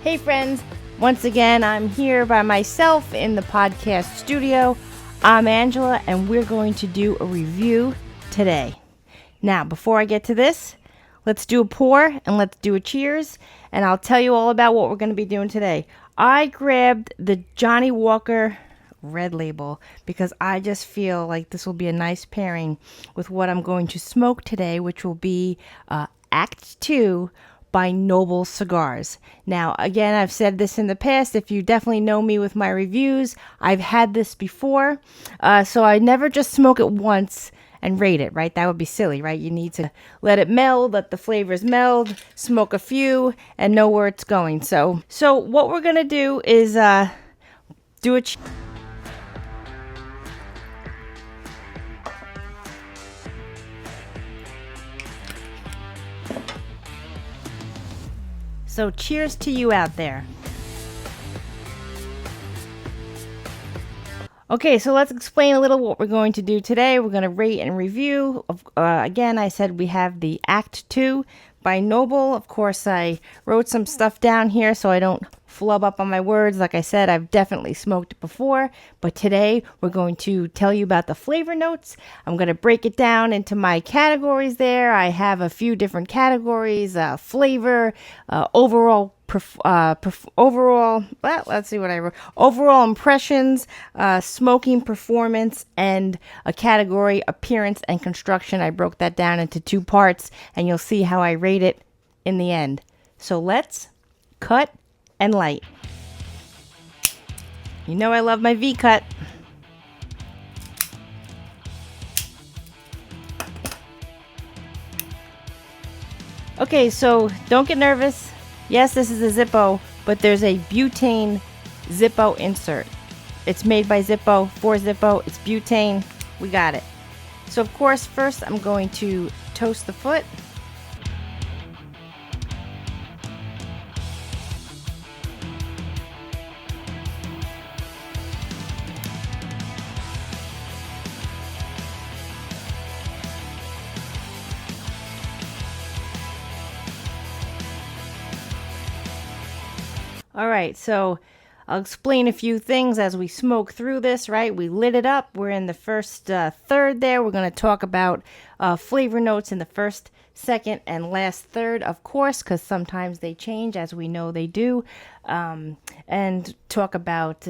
Hey friends, once again I'm here by myself in the podcast studio. I'm Angela and we're going to do a review today. Now before I get to this, let's do a pour and let's do a cheers, and I'll tell you all about what we're going to be doing today. I grabbed the Johnnie Walker Red Label because I just feel like this will be a nice pairing with what I'm going to smoke today, which will be Act 2 by Noble Cigars. Now, again, I've said this in the past. If you definitely know me with my reviews, I've had this before. So I never just smoke it once and rate it, right? That would be silly, right? You need to let it meld, let the flavors meld, smoke a few, and know where it's going. So what we're going to do is do a... So cheers to you out there. Okay, so let's explain a little what we're going to do today. We're going to rate and review. Again, I said we have the Act 2 by Noble. Of course, I wrote some stuff down here so I don't flub up on my words. Like I said, I've definitely smoked it before, but today we're going to tell you about the flavor notes. I'm going to break it down into my categories there. I have a few different categories: flavor, overall let's see what I wrote. Overall impressions, smoking performance, and a category appearance and construction. I broke that down into two parts, and you'll see how I rate it in the end. So let's cut and light. You know I love my V-cut. Okay, so don't get nervous. Yes, this is a Zippo, but there's a butane Zippo insert. It's made by Zippo, for Zippo. It's butane. We got it. So, of course, first I'm going to toast the foot. All right, so I'll explain a few things as we smoke through this, right? We lit it up. We're in the first third there. We're going to talk about flavor notes in the first, second, and last third, of course, because sometimes they change, as we know they do, and talk about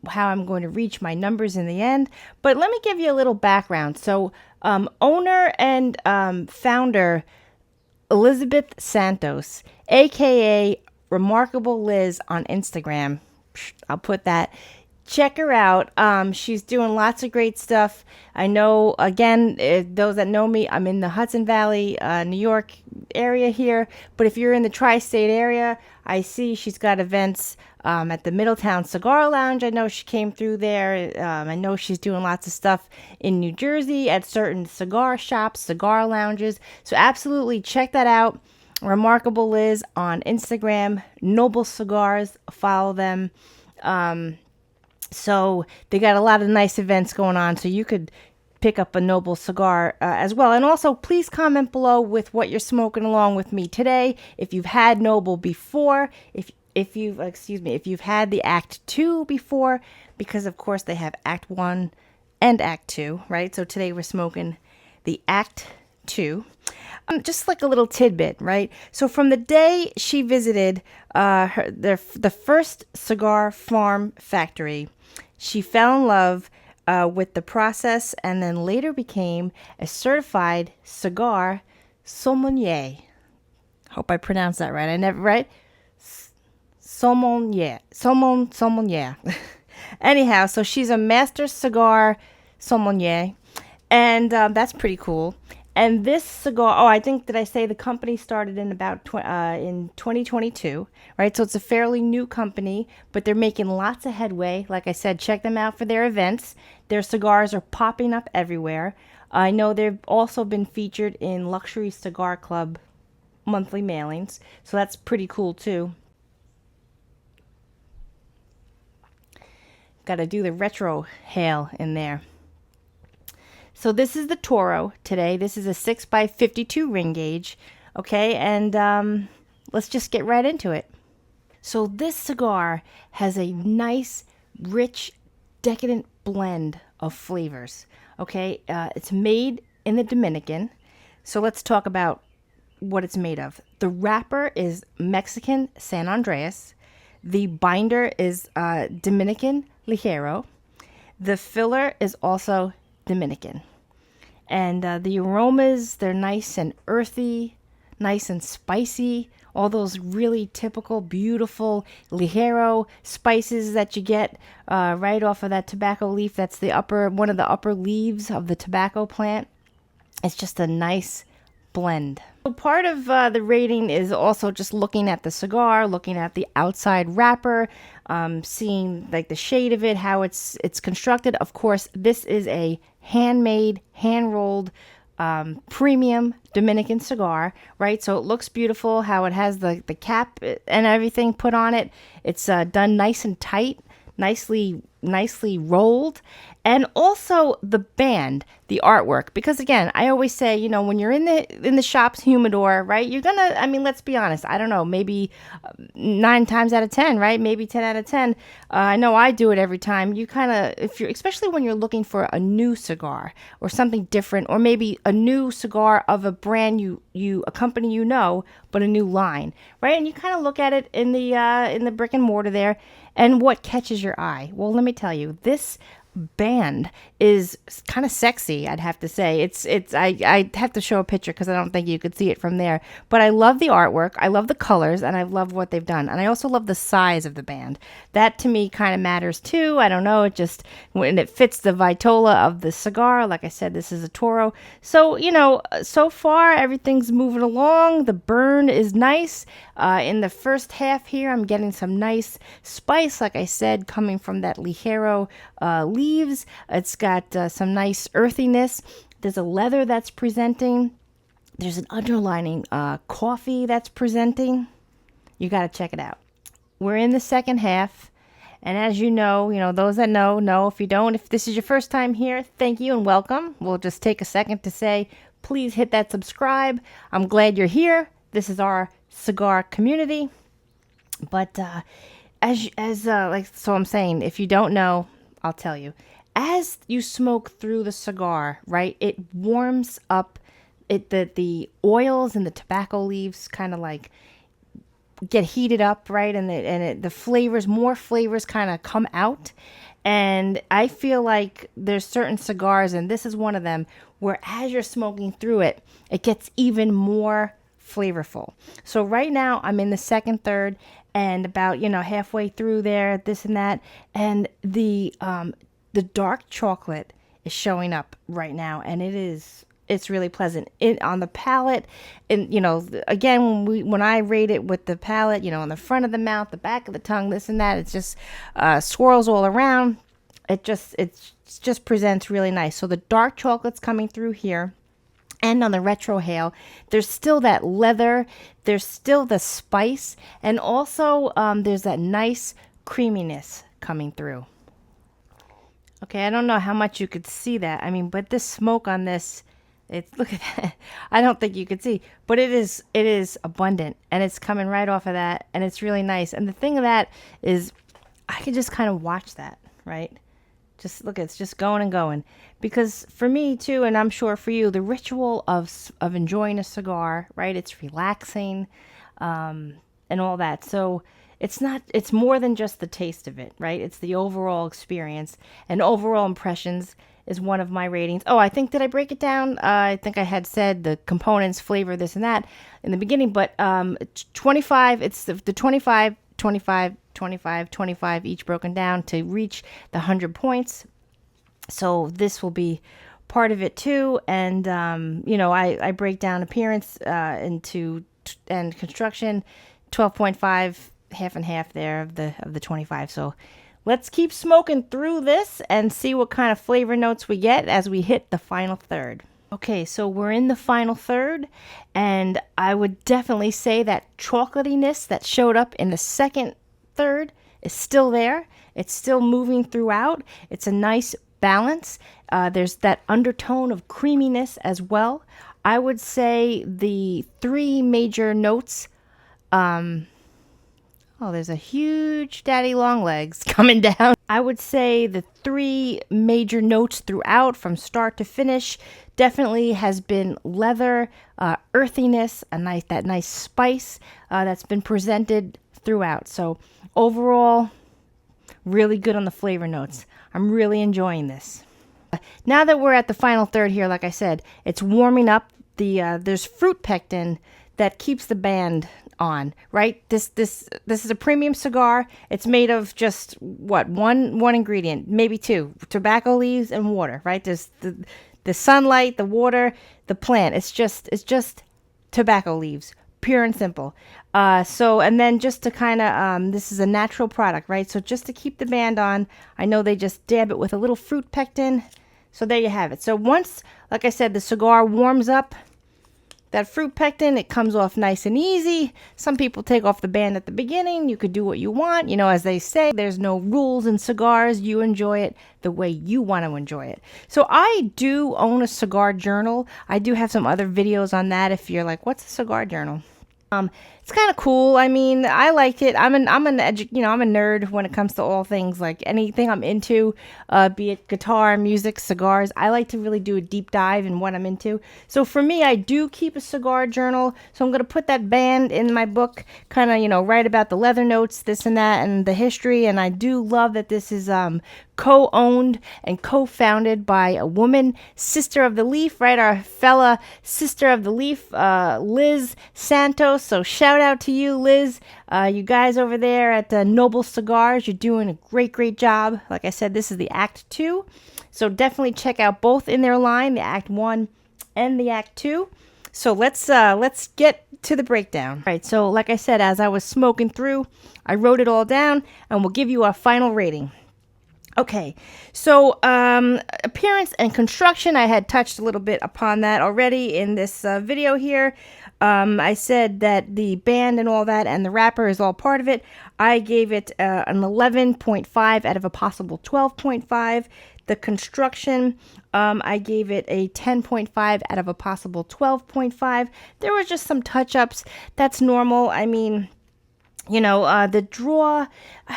how I'm going to reach my numbers in the end. But let me give you a little background. So owner and founder Liz Santos, a.k.a. Remarkable Liz on Instagram. I'll put that. Check her out. She's doing lots of great stuff. I know, again, those that know me, I'm in the Hudson Valley, New York area here. But if you're in the tri-state area, I see she's got events at the Middletown Cigar Lounge. I know she came through there. I know she's doing lots of stuff in New Jersey at certain cigar shops, cigar lounges. So absolutely check that out. Remarkable Liz on Instagram, Noble Cigars, follow them. So they got a lot of nice events going on, so you could pick up a Noble cigar as well. And also, please comment below with what you're smoking along with me today. If you've had Noble before, if you've had the Act 2 before, because of course they have Act 1 and Act 2, right? So today we're smoking the Act 2. Just like a little tidbit, right? So from the day she visited the first cigar farm factory, she fell in love with the process and then later became a certified cigar sommelier. Hope I pronounced that right. I never, right? Sommelier. Anyhow, so she's a master cigar sommelier, and that's pretty cool. And this cigar, I think, did I say the company started in about in 2022, right? So it's a fairly new company, but they're making lots of headway. Like I said, check them out for their events. Their cigars are popping up everywhere. I know they've also been featured in Luxury Cigar Club monthly mailings, so that's pretty cool too. Got to do the retro hail in there. So this is the Toro today. This is a 6x52 ring gauge. Okay, and let's just get right into it. So this cigar has a nice, rich, decadent blend of flavors. Okay, it's made in the Dominican. So let's talk about what it's made of. The wrapper is Mexican San Andreas. The binder is Dominican Ligero. The filler is also Dominican. And the aromas, they're nice and earthy, nice and spicy. All those really typical, beautiful Ligero spices that you get right off of that tobacco leaf. That's the one of the upper leaves of the tobacco plant. It's just a nice blend. So part of the rating is also just looking at the cigar, looking at the outside wrapper, seeing like the shade of it, how it's constructed. Of course, this is a handmade, hand-rolled, premium Dominican cigar, right? So it looks beautiful, how it has the cap and everything put on it. It's done nice and tight, nicely rolled. And also the band, the artwork, because again, I always say, you know, when you're in the shop's humidor, right, you're gonna, I mean, let's be honest, I don't know, maybe 9 times out of 10, right, maybe 10 out of 10, I know I do it every time. You kind of, if you're, especially when you're looking for a new cigar or something different, or maybe a new cigar of a brand a company you know, but a new line, right? And you kind of look at it in the brick and mortar there, and what catches your eye? Well, let me tell you, this band is kind of sexy, I'd have to say. I have to show a picture because I don't think you could see it from there. But I love the artwork, I love the colors, and I love what they've done. And I also love the size of the band. That to me kind of matters too. I don't know, it just, when it fits the vitola of the cigar. Like I said, this is a Toro. So, you know, so far everything's moving along. The burn is nice. In the first half here, I'm getting some nice spice, like I said, coming from that Ligero leaves. It's got some nice earthiness. There's a leather that's presenting. There's an underlining coffee that's presenting. You got to check it out. We're in the second half. And as you know, those that know. If you don't, if this is your first time here, thank you and welcome. We'll just take a second to say, please hit that subscribe. I'm glad you're here. This is our cigar community. But so I'm saying, if you don't know, I'll tell you. As you smoke through the cigar, right, it warms up. The oils and the tobacco leaves kind of like get heated up, right, and the flavors, more flavors kind of come out. And I feel like there's certain cigars, and this is one of them, where as you're smoking through it, it gets even more flavorful. So right now I'm in the second third, and about halfway through there, this and that, and the dark chocolate is showing up right now, and it's really pleasant on the palate. And again, when I rate it with the palate, on the front of the mouth, the back of the tongue, this and that, it's just swirls all around. It just presents really nice. So the dark chocolate's coming through here. And on the retrohale, there's still that leather, there's still the spice, and also there's that nice creaminess coming through. Okay, I don't know how much you could see that. I mean, but this smoke on this, look at that. I don't think you could see, but it is abundant, and it's coming right off of that, and it's really nice. And the thing of that is, I could just kind of watch that, right? Just look, it's just going and going. Because for me too, and I'm sure for you, the ritual of enjoying a cigar, right? It's relaxing, and all that. So it's more than just the taste of it, right? It's the overall experience, and overall impressions is one of my ratings. Oh, did I break it down? I think I had said the components, flavor, this and that in the beginning, but 25, it's the 25, 25, 25, 25, each broken down to reach the 100 points. So this will be part of it too. And, I break down appearance and construction, 12.5, half and half there of the 25. So let's keep smoking through this and see what kind of flavor notes we get as we hit the final third. Okay, so we're in the final third, and I would definitely say that chocolatiness that showed up in the second third is still there. It's still moving throughout. It's a nice balance. There's that undertone of creaminess as well. I would say the three major notes, Oh, there's a huge daddy long legs coming down. I would say the three major notes throughout from start to finish definitely has been leather, earthiness, that nice spice that's been presented throughout. So overall, really good on the flavor notes. I'm really enjoying this. Now that we're at the final third here, like I said, it's warming up. There's fruit pectin that keeps the band on, right? This is a premium cigar. It's made of just one ingredient, maybe two: tobacco leaves and water, right? There's the sunlight, the water, the plant. It's just tobacco leaves, pure and simple. And then just to kind of, this is a natural product, right? So just to keep the band on, I know they just dab it with a little fruit pectin. So there you have it. So once, like I said, the cigar warms up, that fruit pectin, it comes off nice and easy. Some people take off the band at the beginning. You could do what you want. You know, as they say, there's no rules in cigars. You enjoy it the way you want to enjoy it. So I do own a cigar journal. I do have some other videos on that if you're like, what's a cigar journal? It's kind of cool. I mean, I like it. I'm a nerd when it comes to all things, like anything I'm into, be it guitar, music, cigars. I like to really do a deep dive in what I'm into. So for me, I do keep a cigar journal. So I'm going to put that band in my book, kind of, write about the leather notes, this and that, and the history. And I do love that this is co-owned and co-founded by a woman, sister of the leaf, right? Our fella sister of the leaf, Liz Santos. So shout out to you, Liz. You guys over there at Noble Cigars, you're doing a great job. Like I said, this is the Act 2. So definitely check out both in their line, the Act 1 and the Act 2. So let's get to the breakdown. All right, so like I said, as I was smoking through, I wrote it all down and we'll give you our final rating. Okay, so appearance and construction, I had touched a little bit upon that already in this video here. I said that the band and all that and the wrapper is all part of it. I gave it an 11.5 out of a possible 12.5. The construction, I gave it a 10.5 out of a possible 12.5. There were just some touch-ups. That's normal. I mean, the draw,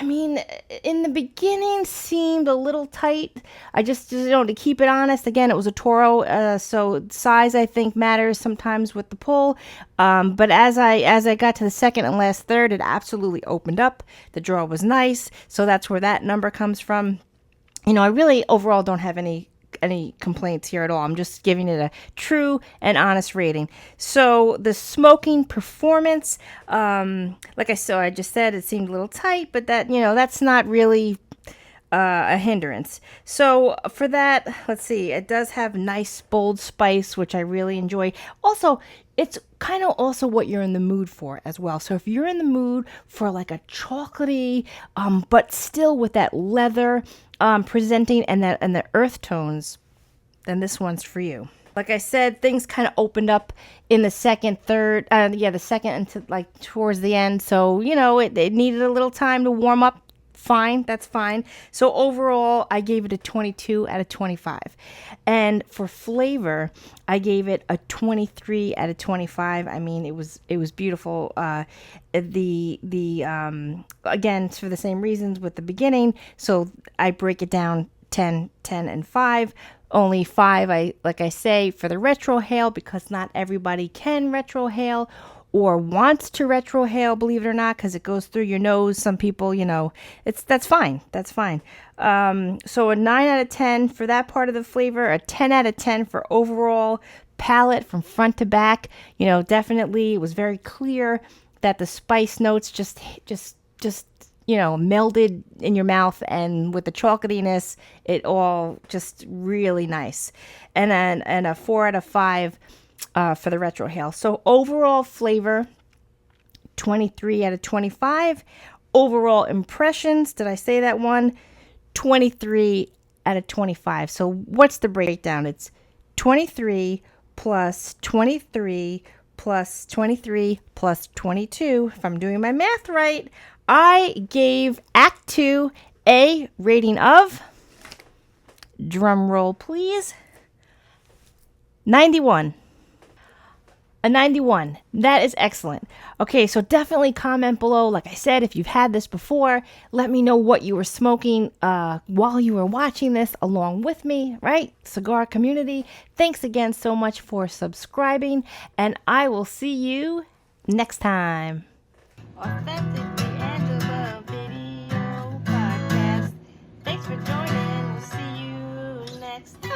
in the beginning seemed a little tight. I just, to keep it honest, again, it was a Toro, so size, I think, matters sometimes with the pull. But as I got to the second and last third, it absolutely opened up. The draw was nice, so that's where that number comes from. I really overall don't have any complaints here at all. I'm just giving it a true and honest rating. So the smoking performance, like I just said, it seemed a little tight, but that's not really a hindrance. So for that, let's see, it does have nice bold spice, which I really enjoy. Also, it's kind of also what you're in the mood for as well. So if you're in the mood for like a chocolatey, but still with that leather presenting and the earth tones, then this one's for you. Like I said, things kind of opened up in the second, third, the second into like towards the end. So it needed a little time to warm up. Fine, that's fine. So overall, I gave it a 22 out of 25. And for flavor, I gave it a 23 out of 25. I mean, it was beautiful. Again, for the same reasons with the beginning. So I break it down 10, 10, and 5. Only 5, like I say, for the retrohale, because not everybody can retrohale or wants to retrohale, believe it or not, because it goes through your nose. Some people, that's fine. That's fine. So a 9 out of 10 for that part of the flavor, a 10 out of 10 for overall palate from front to back. Definitely it was very clear that the spice notes just melded in your mouth, and with the chocolatiness, it all just really nice. And then a 4 out of 5 for the retrohale. So overall flavor, 23 out of 25. Overall impressions, did I say that one? 23 out of 25. So what's the breakdown? It's 23 plus 23 plus 23 plus 22. If I'm doing my math right, I gave Act 2 a rating of, drum roll please, 91. A 91. That is excellent. Okay, so definitely comment below. Like I said, if you've had this before, let me know what you were smoking while you were watching this along with me, right? Cigar community. Thanks again so much for subscribing, and I will see you next time. Authentically Angela Video Podcast. Thanks for joining. We'll see you next time.